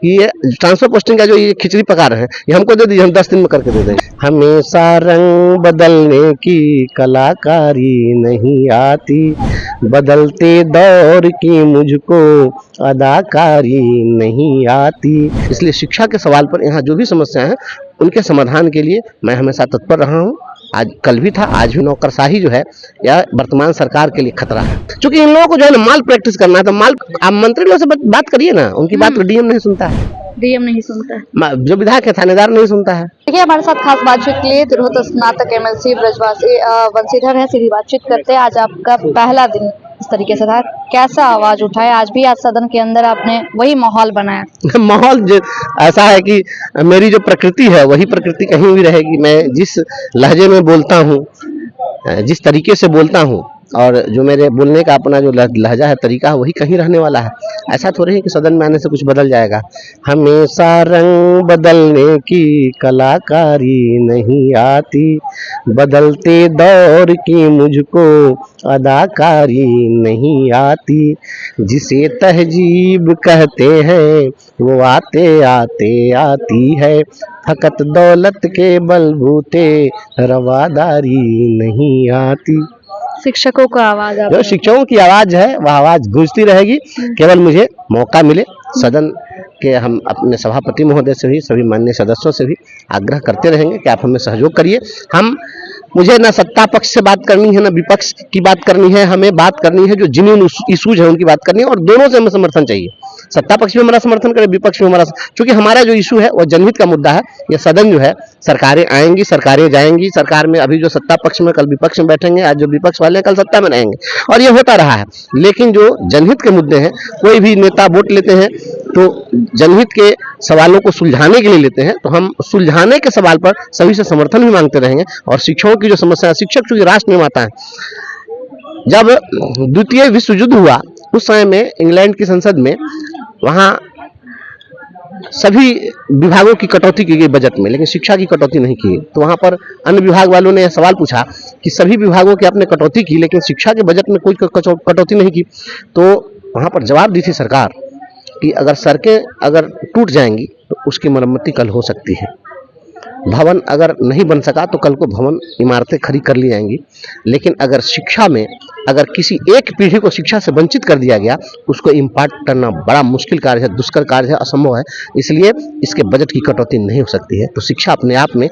कि ये transfer posting का जो ये खिचड़ी पका रहे हैं ये हमको दे दीजिए, हम 10 दिन में करके दे देंगे। हमेशा रंग बदलने की कलाकारी नहीं आती, बदलते दौर की मुझको अदाकारी नहीं आती। इसलिए शिक्षा के सवाल पर यहाँ जो भी समस्या है उनके समाधान के लिए मैं हमेशा तत्पर रहा हूँ। आज कल भी था, आज भी नौकरशाही जो है या वर्तमान सरकार के लिए खतरा है। क्योंकि इन लोगों को जो है ना माल प्रैक्टिस करना है, तो माल आप मंत्री लोग से बात करिए ना, उनकी बात तो डीएम नहीं सुनता है, डीएम नहीं सुनता है, जो विधायक है थानेदार नहीं सुनता है। देखिए हमारे साथ खास बातचीत के लिए तिरहुत स्नातक एमएलसी ब्रजवासी बंसीधर है, सीधी बातचीत करते हैं। आज आपका पहला दिन इस तरीके से था, कैसा आवाज उठाया? आज भी आज सदन के अंदर आपने वही माहौल बनाया। माहौल ऐसा है कि मेरी जो प्रकृति है वही प्रकृति कहीं भी रहेगी। मैं जिस लहजे में बोलता हूँ, जिस तरीके से बोलता हूँ, और जो मेरे बोलने का अपना जो लहजा है, तरीका है, वही कहीं रहने वाला है। ऐसा थोड़ी है कि सदन में आने से कुछ बदल जाएगा। हमेशा रंग बदलने की कलाकारी नहीं आती, बदलते दौर की मुझको अदाकारी नहीं आती। जिसे तहजीब कहते हैं वो आते आते आती है, फकत दौलत के बलबूते रवादारी नहीं आती। शिक्षकों का आवाज, जो शिक्षकों की आवाज है वह आवाज गूंजती रहेगी, केवल मुझे मौका मिले। सदन के हम अपने सभापति महोदय से भी, सभी माननीय सदस्यों से भी आग्रह करते रहेंगे कि आप हमें सहयोग करिए। मुझे ना सत्ता पक्ष से बात करनी है, ना विपक्ष की बात करनी है, हमें बात करनी है जो जेन्युइन इशूज है उनकी बात करनी है, और दोनों से हमें समर्थन चाहिए। सत्ता पक्ष भी हमारा समर्थन करे, विपक्ष भी हमारा, क्योंकि हमारा जो इशू है वो जनहित का मुद्दा है। ये सदन जो है, सरकारें आएंगी, सरकारें जाएंगी, सरकार में अभी जो सत्ता पक्ष में कल विपक्ष में बैठेंगे, आज जो विपक्ष वाले कल सत्ता में रहेंगे, और ये होता रहा है। लेकिन जो जनहित के मुद्दे हैं, कोई भी नेता वोट लेते हैं तो जनहित के सवालों को सुलझाने के लिए लेते हैं, तो हम सुलझाने के सवाल पर सभी से समर्थन भी मांगते रहेंगे। और शिक्षकों की जो समस्या है, शिक्षक चूंकि राष्ट्र निर्माता है, जब द्वितीय विश्व युद्ध हुआ उस समय में इंग्लैंड की संसद में वहां सभी विभागों की कटौती की गई बजट में, लेकिन शिक्षा की कटौती नहीं की। तो वहां पर अन्य विभाग वालों ने यह सवाल पूछा कि सभी विभागों की आपने कटौती की लेकिन शिक्षा के बजट में कोई कटौती नहीं की। तो वहां पर जवाब दी थी सरकार कि अगर सड़कें अगर टूट जाएंगी तो उसकी मरम्मती कल हो सकती है, भवन अगर नहीं बन सका तो कल को भवन इमारतें खड़ी कर ली जाएंगी, लेकिन अगर शिक्षा में अगर किसी एक पीढ़ी को शिक्षा से वंचित कर दिया गया, उसको इम्पार्ट करना बड़ा मुश्किल कार्य है, दुष्कर कार्य है, असंभव है। इसलिए इसके बजट की कटौती नहीं हो सकती है। तो शिक्षा अपने आप में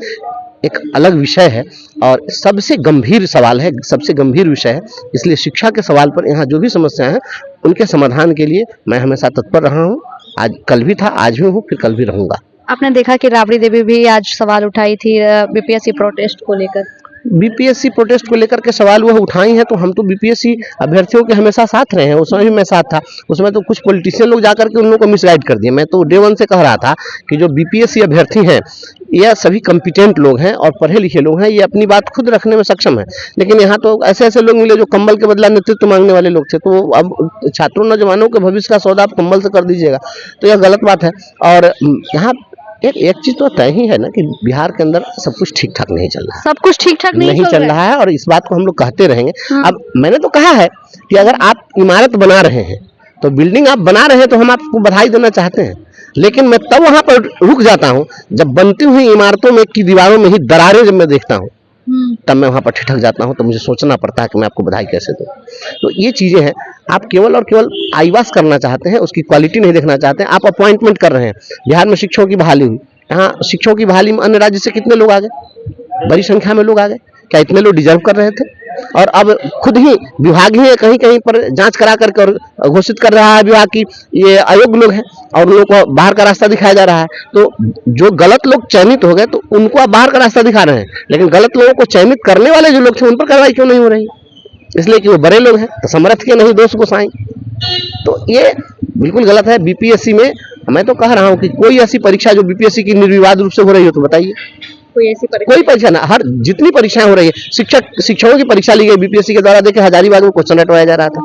एक अलग विषय है और सबसे गंभीर सवाल है, सबसे गंभीर विषय है। इसलिए शिक्षा के सवाल पर यहाँ जो भी समस्या है उनके समाधान के लिए मैं हमेशा तत्पर रहा हूँ। आज कल भी था, आज भी हूँ, फिर कल भी रहूँगा। आपने देखा कि राबड़ी देवी भी आज सवाल उठाई थी बीपीएससी प्रोटेस्ट को लेकर। बीपीएससी प्रोटेस्ट को लेकर के सवाल वह उठाई हैं, तो हम तो बीपीएससी अभ्यर्थियों के हमेशा साथ रहे हैं। उसमें भी मैं साथ था। उसमें तो कुछ पॉलिटिशियन लोग जाकर के उन लोगों को मिसगाइड कर दिए। मैं तो डे वन से कह रहा था कि जो बीपीएससी अभ्यर्थी हैं ये सभी कॉम्पिटेंट लोग हैं और पढ़े लिखे लोग हैं, ये अपनी बात खुद रखने में सक्षम है। लेकिन यहाँ तो ऐसे ऐसे लोग मिले जो कंबल के बदला नेतृत्व मांगने वाले लोग थे। तो अब छात्रों नौजवानों के भविष्य का सौदा आप कंबल से कर दीजिएगा, तो यह गलत बात है। और यहाँ एक चीज तो तय ही है ना कि बिहार के अंदर सब कुछ ठीक ठाक नहीं चल रहा है, सब कुछ ठीक ठाक नहीं चल रहा है, और इस बात को हम लोग कहते रहेंगे। अब मैंने तो कहा है कि अगर आप इमारत बना रहे हैं, तो बिल्डिंग आप बना रहे हैं तो हम आपको बधाई देना चाहते हैं, लेकिन मैं तब वहां पर रुक जाता हूं जब बनती हुई इमारतों में की दीवारों में ही दरारें जब मैं देखता हूं, तब मैं वहां पर ठिठक जाता हूं। तो मुझे सोचना पड़ता है कि मैं आपको बधाई कैसे दूं। तो ये चीजें हैं, आप केवल और केवल आईवास करना चाहते हैं, उसकी क्वालिटी नहीं देखना चाहते हैं। आप अपॉइंटमेंट कर रहे हैं। बिहार में शिक्षकों की बहाली हुई, यहाँ शिक्षकों की बहाली में अन्य राज्य से कितने लोग आ गए, बड़ी संख्या में लोग आ गए। क्या इतने लोग डिजर्व कर रहे थे? और अब खुद ही विभाग ही कहीं कहीं पर जांच करा करके और घोषित कर रहा है विभाग की ये अयोग्य लोग हैं और उन लोगों को बाहर का रास्ता दिखाया जा रहा है। तो जो गलत लोग चयनित हो गए तो उनको आप बाहर का रास्ता दिखा रहे हैं, लेकिन गलत लोगों को चयनित करने वाले जो लोग थे उन पर कार्रवाई क्यों नहीं हो रही? इसलिए कि वो बड़े लोग हैं, तो समर्थ के नहीं दोष को साईं। तो ये बिल्कुल गलत है। बीपीएससी में मैं तो कह रहा हूँ कि कोई ऐसी परीक्षा जो बीपीएससी की निर्विवाद रूप से हो रही हो तो बताइए। कोई परीक्षा ना, हर जितनी परीक्षाएं हो रही है, शिक्षकों की परीक्षा ली गई बीपीएससी के द्वारा। देखिए हजारीबाग में क्वेश्चन रटवाया जा रहा था,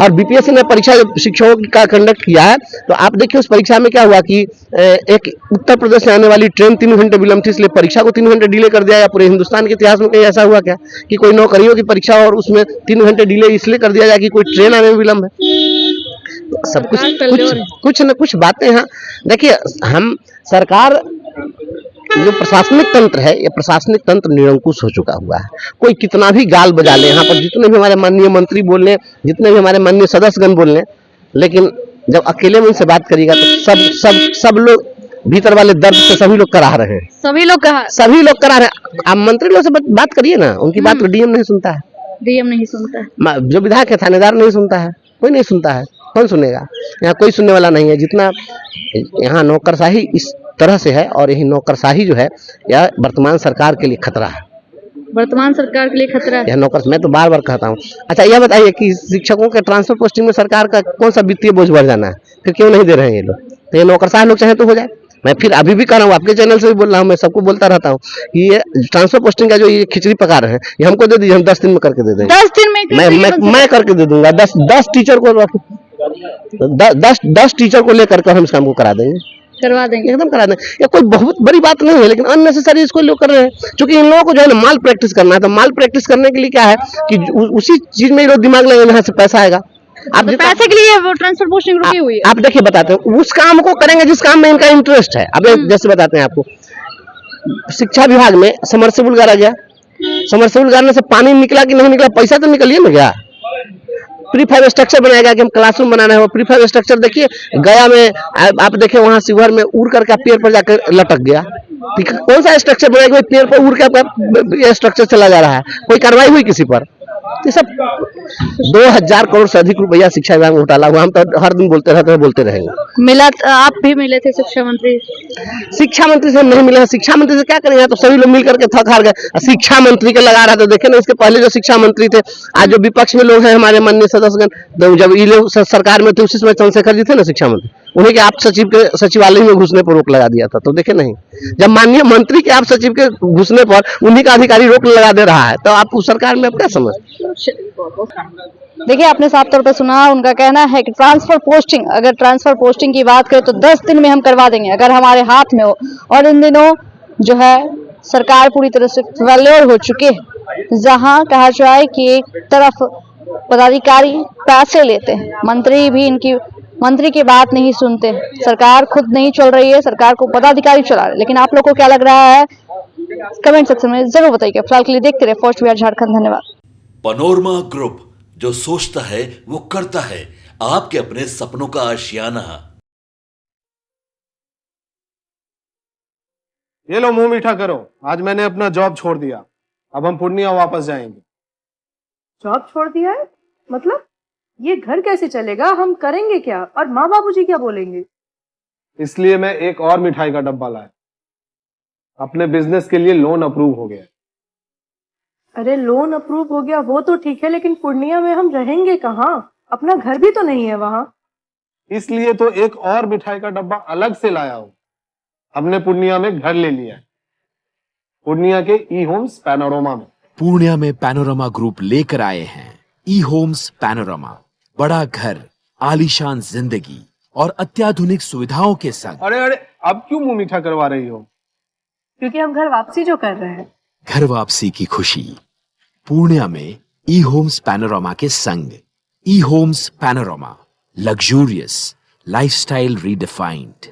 और बीपीएससी ने परीक्षा शिक्षकों का कंडक्ट किया है। तो आप देखिए उस परीक्षा में क्या हुआ कि एक उत्तर प्रदेश से आने वाली ट्रेन 3 घंटे विलंब थी, इसलिए परीक्षा को 3 घंटे डिले कर दिया। या पूरे हिंदुस्तान के इतिहास में कहीं ऐसा हुआ क्या कि कोई नौकरियों की परीक्षा और उसमें 3 घंटे डिले इसलिए कर दिया जाए कि कोई ट्रेन आने में विलंब है? सब कुछ सरकार पहले और है। कुछ न कुछ बातें हैं। देखिए, हम सरकार जो प्रशासनिक तंत्र है, ये प्रशासनिक तंत्र निरंकुश हो चुका हुआ है। कोई कितना भी गाल बजा ले, यहाँ पर जितने भी हमारे माननीय मंत्री बोल लें, जितने भी हमारे माननीय सदस्यगण बोल लें, लेकिन जब अकेले में उनसे बात करिएगा तो सब लोग भीतर वाले दर्द से सभी लोग करा रहे हैं। सभी लोग कहा, सभी लोग करा रहे हैं। आप मंत्री लोग से बात करिए ना, उनकी बात तो डीएम नहीं सुनता है, डीएम नहीं सुनता है। जो विधायक है थानेदार नहीं सुनता है, कोई नहीं सुनता है। कौन सुनेगा? यहाँ कोई सुनने वाला नहीं है। जितना यहाँ नौकरशाही इस तरह से है, और यही नौकरशाही जो है यह वर्तमान सरकार के लिए खतरा है। वर्तमान सरकार के लिए खतरा है। यह नौकर, मैं तो बार बार कहता हूँ। अच्छा, यह बताइए कि शिक्षकों के ट्रांसफर पोस्टिंग में सरकार का कौन सा वित्तीय बोझ बढ़ जाना है? फिर क्यों नहीं दे रहे हैं ये लोग? तो ये नौकरशाह लोग चाहे तो हो जाए। मैं फिर अभी भी कह रहा हूँ, आपके चैनल से भी बोल रहा हूँ, मैं सबको बोलता रहता हूँ कि ये ट्रांसफर पोस्टिंग का जो ये खिचड़ी पका रहे हैं, ये हमको दे दीजिए, हम 10 दिन में करके दे देंगे। 10 दिन में मैं करके दे दूंगा। 10 टीचर को 10 टीचर को लेकर के हम इस काम को करा देंगे, करवा देंगे। एकदम करा देंगे। ये कोई बहुत बड़ी बात नहीं है, लेकिन अननेसेसरी इसको लोग कर रहे हैं। क्योंकि इन लोगों को जो है ना माल प्रैक्टिस करना है, तो माल प्रैक्टिस करने के लिए क्या है कि उसी चीज में ये लोग दिमाग लगाएंगे जहाँ से पैसा आएगा। आप तो पैसे के लिए वो ट्रांसफर पोस्टिंग रुकी हुई है। आप देखिए, बताते हैं उस काम को करेंगे जिस काम में इनका इंटरेस्ट है। अब जैसे बताते हैं आपको, शिक्षा विभाग में समरसेबुल गाड़ा गया, समरसेबुल गाड़ने से पानी निकला कि नहीं निकला, पैसा तो निकलिए ना गया। प्रीफाइव स्ट्रक्चर बनाया गया कि हम क्लासरूम बनाना है, प्रीफाइव स्ट्रक्चर देखिए गया में, आप देखिए वहां शिवहर में उड़ करके पेड़ पर जाकर लटक गया। कौन सा स्ट्रक्चर बनाया कि पेड़ पर उड़ के स्ट्रक्चर चला जा रहा है? कोई कार्रवाई हुई किसी पर? ये सब 2000 करोड़ से अधिक रुपया शिक्षा विभाग में घोटाला हुआ। हम तो हर दिन बोलते रहते हैं, बोलते रहेंगे। मिला, आप भी मिले थे शिक्षा मंत्री? शिक्षा मंत्री से नहीं मिले हैं। शिक्षा मंत्री से क्या करेंगे? तो सभी लोग मिल करके थक हार गए। शिक्षा मंत्री के लगा रहा था, देखे ना, इसके पहले जो शिक्षा मंत्री थे, आज जो विपक्ष में लोग हैं हमारे माननीय सदस्यगण, तो जब ये लोग सरकार में थे उसी समय चंद्रशेखर जी थे ना शिक्षा मंत्री, उन्हीं के आप सचिव के सचिवालय में घुसने पर रोक लगा दिया था। तो देखे नहीं, जब माननीय मंत्री के आप सचिव के घुसने पर उन्हीं का अधिकारी रोक लगा दे रहा है, तो आप उस सरकार में आप क्या समझ? देखिए, आपने साफ तौर पे सुना, उनका कहना है कि ट्रांसफर पोस्टिंग, अगर ट्रांसफर पोस्टिंग की बात करें तो 10 दिन में हम करवा देंगे अगर हमारे हाथ में हो। और इन दिनों जो है सरकार पूरी तरह से फेल्योर हो चुके हैं, जहां कहा जाए कि एक तरफ पदाधिकारी पैसे लेते हैं, मंत्री की बात नहीं सुनते, सरकार खुद नहीं चल रही है, सरकार को पदाधिकारी चला रहे। लेकिन आप लोगों को क्या लग रहा है, कमेंट सेक्शन में जरूर बताइए। फिलहाल के लिए देखते रहे फर्स्ट वीआर झारखंड। धन्यवाद। पनोरमा ग्रुप, जो सोचता है वो करता है। आपके अपने सपनों का आशियाना। ये लो, मुंह मीठा करो। आज मैंने अपना जॉब छोड़ दिया, अब हम पूर्णिया वापस जाएंगे। जॉब छोड़ दिया है? मतलब ये घर कैसे चलेगा? हम करेंगे क्या? और माँ बाबूजी क्या बोलेंगे? इसलिए मैं एक और मिठाई का डब्बा लाया। अपने बिजनेस के लिए लोन अप्रूव हो गया। अरे लोन अप्रूव हो गया वो तो ठीक है, लेकिन पूर्णिया में हम रहेंगे कहाँ? अपना घर भी तो नहीं है वहाँ। इसलिए तो एक और मिठाई का डब्बा अलग से लाया हूँ। हमने पूर्णिया में घर ले लिया है, पूर्णिया के ई होम्स पैनोरमा में। पूर्णिया में पैनोरमा ग्रुप लेकर आए हैं ई होम्स पैनोरमा। बड़ा घर, आलीशान जिंदगी और अत्याधुनिक सुविधाओं के संग। अरे अब क्यों मुंह मीठा करवा रही हो? क्योंकि हम घर वापसी जो कर रहे हैं। घर वापसी की खुशी पूर्णिया में ई होम्स पैनोरमा के संग। ई Homes Panorama, luxurious lifestyle redefined.